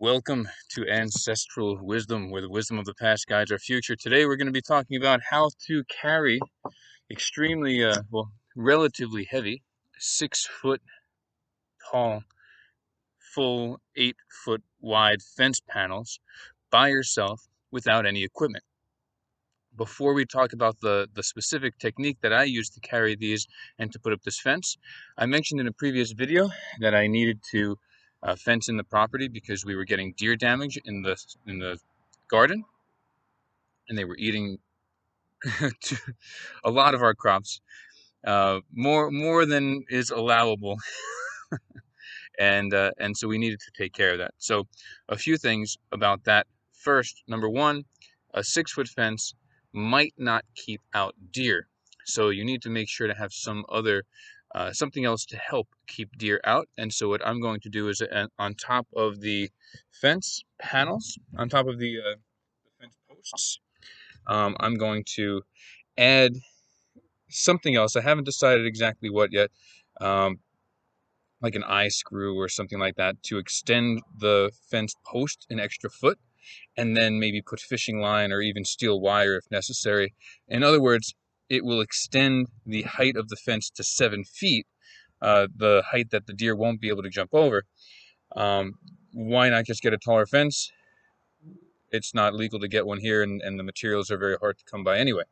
Welcome to Ancestral Wisdom, where the wisdom of the past guides our future. Today we're going to be talking about how to carry extremely, relatively heavy, 6-foot tall, full 8-foot wide fence panels by yourself without any equipment. Before we talk about the specific technique that I use to carry these and to put up this fence, I mentioned in a previous video that I needed to fence in the property because we were getting deer damage in the garden, and they were eating a lot of our crops, more than is allowable, and so we needed to take care of that. So a few things about that. First, number one, a 6-foot fence might not keep out deer, so you need to make sure to have something else to help keep deer out. And so what I'm going to do is on top of the fence panels, on top of the fence posts, I'm going to add something else. I haven't decided exactly what yet, like an eye screw or something like that to extend the fence post an extra foot, and then maybe put fishing line or even steel wire if necessary. In other words, it will extend the height of the fence to 7 feet, the height that the deer won't be able to jump over. Why not just get a taller fence? It's not legal to get one here, and the materials are very hard to come by anyway.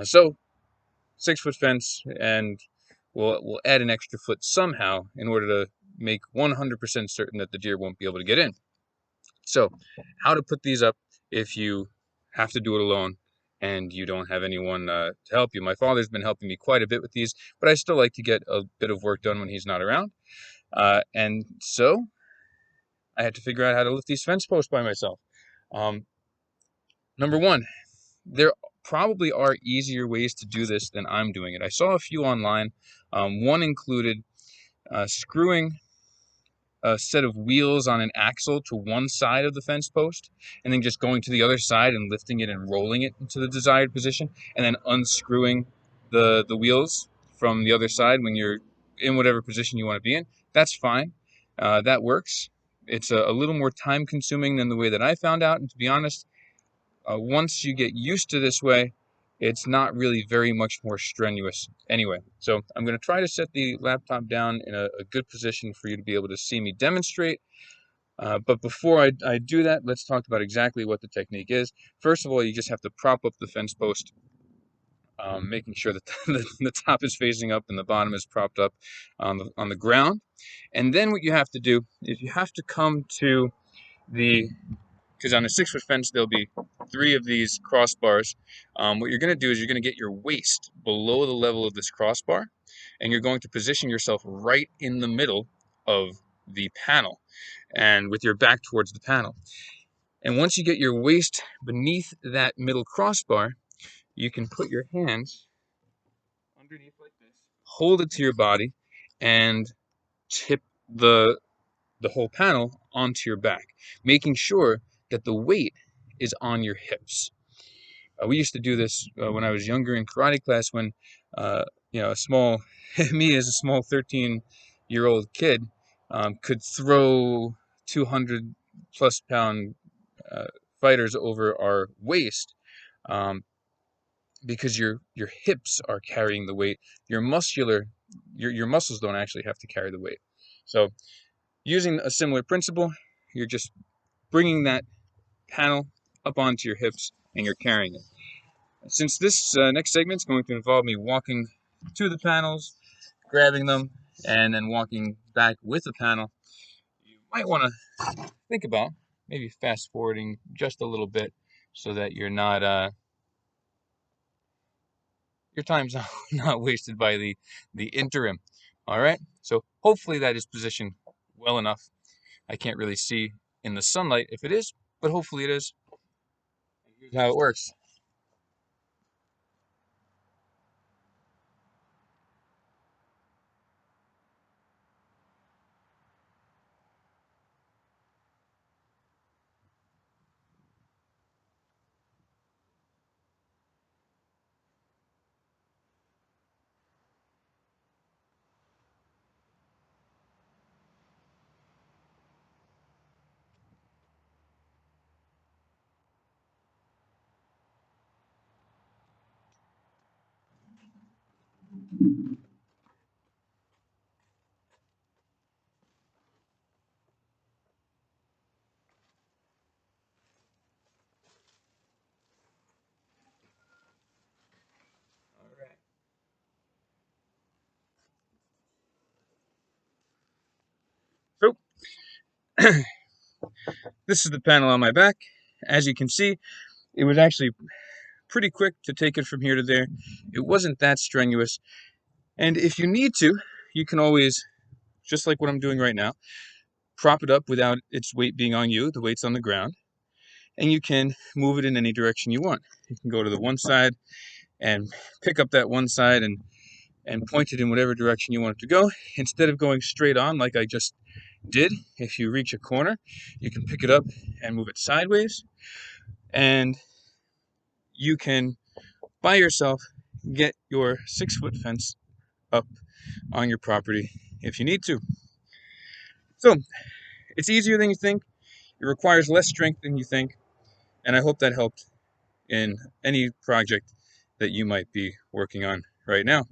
So 6-foot fence, and we'll add an extra foot somehow in order to make 100% certain that the deer won't be able to get in. So, how to put these up if you have to do it alone and you don't have anyone to help you. My father's been helping me quite a bit with these, but I still like to get a bit of work done when he's not around. And so I had to figure out how to lift these fence posts by myself. Um, Number one, there probably are easier ways to do this than I'm doing it. I saw a few online. One included screwing a set of wheels on an axle to one side of the fence post, and then just going to the other side and lifting it and rolling it into the desired position, and then unscrewing the wheels from the other side when you're in whatever position you want to be in. That's fine. That works. It's a little more time consuming than the way that I found out, and to be honest, once you get used to this way, it's not really very much more strenuous anyway. So I'm going to try to set the laptop down in a good position for you to be able to see me demonstrate. But before I do that, let's talk about exactly what the technique is. First of all, you just have to prop up the fence post, making sure that the top is facing up and the bottom is propped up on the ground. And then what you have to do is you have to come to because on a 6-foot fence, there'll be 3 of these crossbars. What you're going to do is you're going to get your waist below the level of this crossbar, and you're going to position yourself right in the middle of the panel, and with your back towards the panel. And once you get your waist beneath that middle crossbar, you can put your hands underneath like this, hold it to your body, and tip the whole panel onto your back, making sure that the weight is on your hips. We used to do this when I was younger in karate class when, a small, me as a small 13-year-old kid could throw 200 plus pound fighters over our waist, um, because your hips are carrying the weight. Your muscles don't actually have to carry the weight. So using a similar principle, you're just bringing that panel up onto your hips and you're carrying it. Since this next segment is going to involve me walking to the panels, grabbing them, and then walking back with the panel, you might want to think about maybe fast forwarding just a little bit so that you're not your time's not wasted by the interim. All right, so hopefully that is positioned well enough. I can't really see in the sunlight if it is, but hopefully it is. Here's how it works. All right. So this is the panel on my back. As you can see, it was actually pretty quick to take it from here to there. It wasn't that strenuous. And if you need to, you can always, just like what I'm doing right now, prop it up without its weight being on you. The weight's on the ground. And you can move it in any direction you want. You can go to the one side and pick up that one side and point it in whatever direction you want it to go. Instead of going straight on like I just did, if you reach a corner, you can pick it up and move it sideways. And you can, by yourself, get your 6-foot fence up on your property if you need to. So it's easier than you think. It requires less strength than you think. And I hope that helped in any project that you might be working on right now.